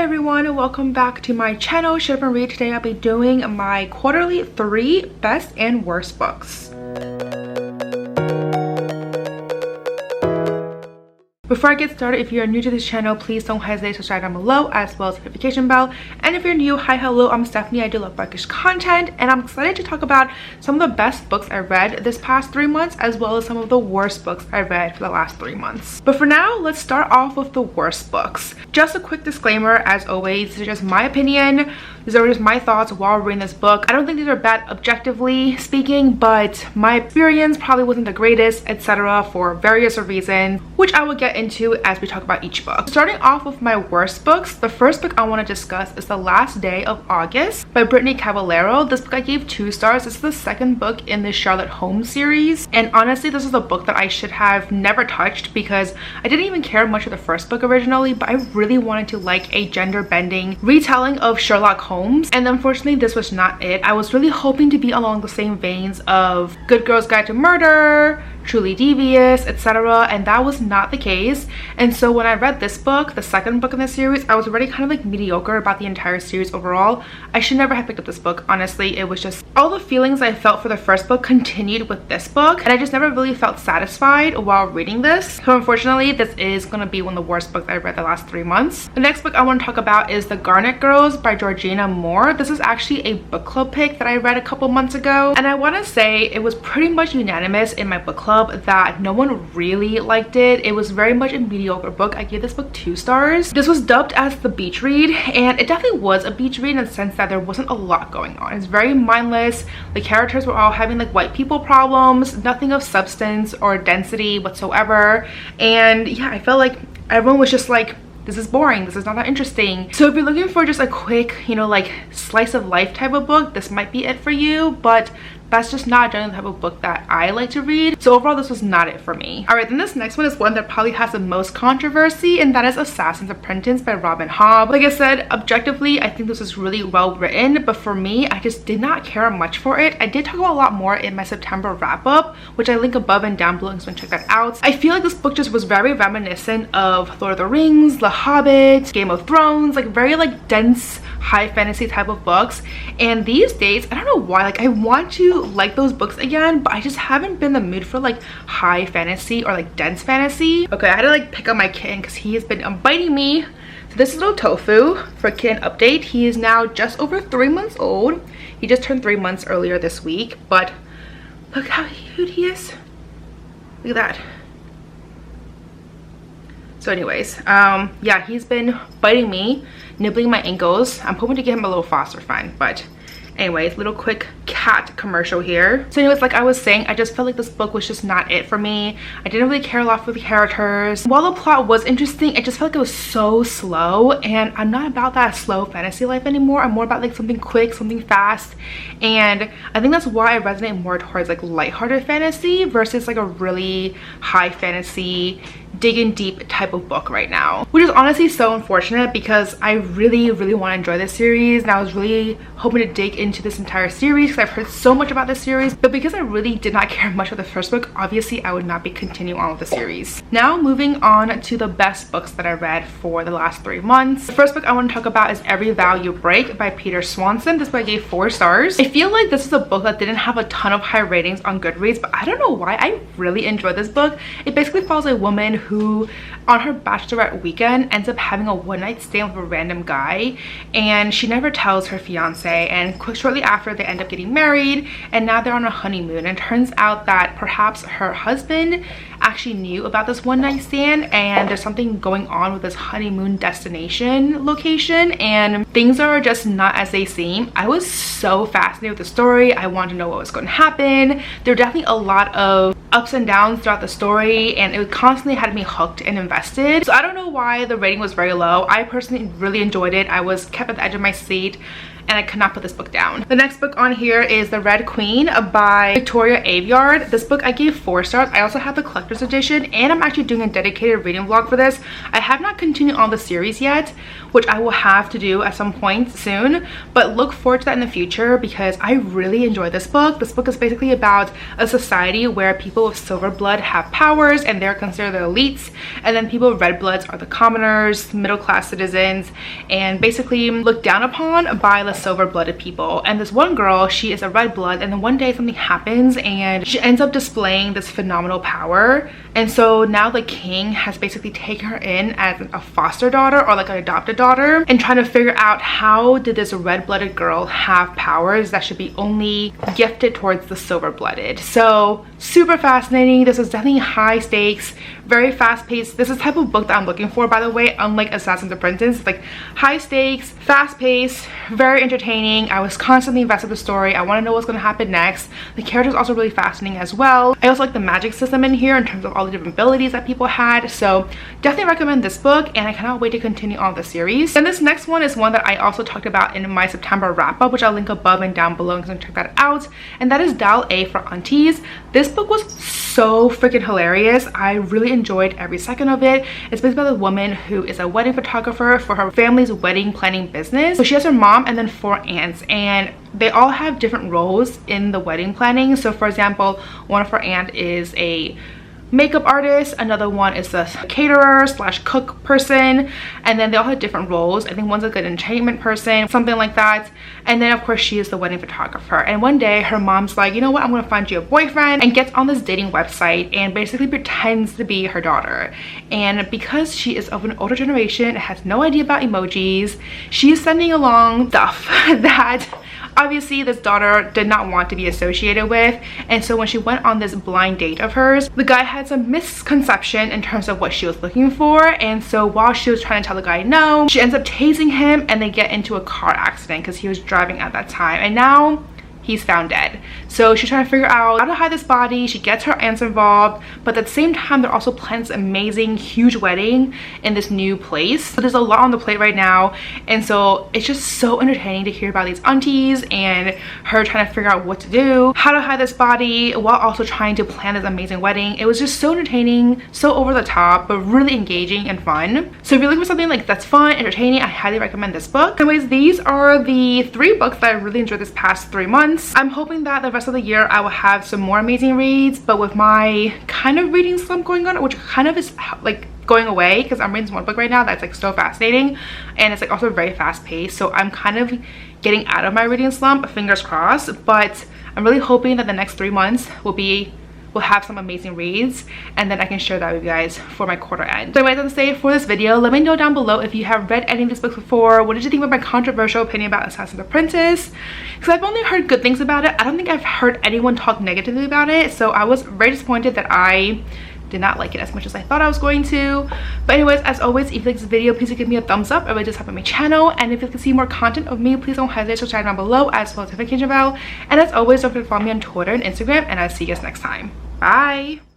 everyone, and welcome back to my channel. Shut Up and Read. Today I'll be doing my quarterly 3 best and worst books. Before I get started, if you're new to this channel, please don't hesitate to subscribe down below, as well as the notification bell. And if you're new, hi, hello, I'm Stephanie. I do love bookish content, and I'm excited to talk about some of the best books I read this past 3 months, as well as some of the worst books I read for the last 3 months. But for now, let's start off with the worst books. Just a quick disclaimer, as always, this is just my opinion. These are just my thoughts while reading this book. I don't think these are bad objectively speaking, but my experience probably wasn't the greatest, etc., for various reasons, which I will get into as we talk about each book. Starting off with my worst books, the first book I want to discuss is The Last Day of August by Brittany Caballero. This book I gave 2 stars. This is the second book in the Sherlock Holmes series, and honestly this is a book that I should have never touched because I didn't even care much for the first book originally, but I really wanted to like a gender bending retelling of Sherlock Holmes, and unfortunately this was not it. I was really hoping to be along the same veins of Good Girl's Guide to Murder, Truly Devious, etc., and that was not the case. And so when I read this book, the second book in the series, I was already kind of like mediocre about the entire series overall. I should never have picked up this book. Honestly, it was just all the feelings I felt for the first book continued with this book, and I just never really felt satisfied while reading this. So unfortunately, this is going to be one of the worst books I read the last 3 months. The next book I want to talk about is The Garnet Girls by Georgina Moore. This is actually a book club pick that I read a couple months ago, and I want to say it was pretty much unanimous in my book club that no one really liked it. It was very much a mediocre book. I gave this book 2 stars. This was dubbed as the beach read, and it definitely was a beach read in the sense that there wasn't a lot going on. It's very mindless. The characters were all having like white people problems, nothing of substance or density whatsoever, and yeah, I felt like everyone was just like, this is boring, this is not that interesting. So if you're looking for just a quick, you know, like slice of life type of book, this might be it for you, but that's just not generally the type of book that I like to read. So overall, this was not it for me. All right, then this next one is one that probably has the most controversy, and that is Assassin's Apprentice by Robin Hobb. Like I said, objectively, I think this is really well written, but for me, I just did not care much for it. I did talk about a lot more in my September wrap up, which I link above and down below, so you can check that out. I feel like this book just was very reminiscent of Lord of the Rings, The Hobbit, Game of Thrones, like very like dense high fantasy type of books. And these days, I don't know why, like I want to like those books again, but I just haven't been in the mood for like high fantasy or like dense fantasy. Okay, I had to like pick up my kitten because he has been biting me. So this is little Tofu for a kitten update. He is now just over 3 months old. He just turned 3 months earlier this week, but look how cute he is. Look at that. So anyways, yeah, he's been biting me, nibbling my ankles. I'm hoping to get him a little foster friend, but anyways, little quick cat commercial here. So anyways, like I was saying, I just felt like this book was just not it for me. I didn't really care a lot for the characters. While the plot was interesting, it just felt like it was so slow, and I'm not about that slow fantasy life anymore. I'm more about like something quick, something fast, and I think that's why I resonate more towards like lighthearted fantasy versus like a really high fantasy digging deep type of book right now, which is honestly so unfortunate because I really want to enjoy this series, and I was really hoping to dig into this entire series because I've heard so much about this series, but because I really did not care much for the first book, obviously I would not be continuing on with the series. Now moving on to the best books that I read for the last 3 months. The first book I want to talk about is Every Vow You Break by Peter Swanson. This book I gave 4 stars. I feel like this is a book that didn't have a ton of high ratings on Goodreads, but I don't know why, I really enjoyed this book. It basically follows a woman who on her bachelorette weekend ends up having a one-night stand with a random guy, and she never tells her fiance, and shortly after they end up getting married, and now they're on a honeymoon, and it turns out that perhaps her husband actually knew about this one-night stand, and there's something going on with this honeymoon destination location, and things are just not as they seem. I was so fascinated with the story. I wanted to know what was going to happen. There were definitely a lot of ups and downs throughout the story, and it constantly had me hooked and invested. So I don't know why the rating was very low. I personally really enjoyed it. I was kept at the edge of my seat, and I could not put this book down. The next book on here is The Red Queen by Victoria Aveyard. This book I gave 4 stars. I also have the collector's edition, and I'm actually doing a dedicated reading vlog for this. I have not continued on the series yet, which I will have to do at some point soon, but look forward to that in the future because I really enjoy this book. This book is basically about a society where people people with silver blood have powers and they're considered the elites, and then people with red bloods are the commoners, middle class citizens, and basically looked down upon by the silver blooded people. And this one girl, she is a red blood, and then one day something happens and she ends up displaying this phenomenal power. And so now the king has basically taken her in as a foster daughter or like an adopted daughter, and trying to figure out how did this red-blooded girl have powers that should be only gifted towards the silver-blooded. So super fascinating. This is definitely high stakes, very fast-paced. This is the type of book that I'm looking for, by the way, unlike Assassin's Apprentice. It's like high stakes, fast-paced, very entertaining. I was constantly invested in the story. I want to know what's going to happen next. The characters also really fascinating as well. I also like the magic system in here in terms of all the different abilities that people had. So definitely recommend this book, and I cannot wait to continue on the series. And this next one is one that I also talked about in my September wrap-up, which I'll link above and down below, and you can check that out. And that is Dial A for Aunties. This book was so freaking hilarious. I really enjoyed every second of it. It's based about a woman who is a wedding photographer for her family's wedding planning business. So she has her mom and then 4 aunts, and they all have different roles in the wedding planning. So for example, one of her aunt is a makeup artist, another one is a caterer slash cook person, and then they all have different roles. I think one's like an entertainment person, something like that. And then of course she is the wedding photographer. And one day her mom's like, you know what, I'm gonna find you a boyfriend, and gets on this dating website and basically pretends to be her daughter. And because she is of an older generation, has no idea about emojis, she's sending along stuff that obviously this daughter did not want to be associated with. And so when she went on this blind date of hers, the guy had some misconception in terms of what she was looking for. And so while she was trying to tell the guy no, she ends up tasing him, and they get into a car accident because he was driving at that time. And now he's found dead. So she's trying to figure out how to hide this body. She gets her aunts involved, but at the same time they're also planning this amazing huge wedding in this new place. So there's a lot on the plate right now, and so it's just so entertaining to hear about these aunties and her trying to figure out what to do, how to hide this body while also trying to plan this amazing wedding. It was just so entertaining, so over the top, but really engaging and fun. So if you're looking for something like that's fun, entertaining, I highly recommend this book. Anyways, these are the 3 books that I really enjoyed this past 3 months. I'm hoping that the rest of the year I will have some more amazing reads, but with my kind of reading slump going on, which kind of is like going away, because I'm reading this one book right now that's like so fascinating, and it's like also very fast paced, so I'm kind of getting out of my reading slump, fingers crossed. But I'm really hoping that the next 3 months will have some amazing reads, and then I can share that with you guys for my quarter end. So anyways, that's it for this video. Let me know down below if you have read any of these books before. What did you think of my controversial opinion about Assassin's Apprentice? Because I've only heard good things about it. I don't think I've heard anyone talk negatively about it, so I was very disappointed that I did not like it as much as I thought I was going to. But anyways, as always, if you like this video, please give me a thumbs up. It really does help my channel. And if you like to see more content of me, please don't hesitate to subscribe down below, as well as the notification bell. And as always, don't forget to follow me on Twitter and Instagram, and I'll see you guys next time. Bye.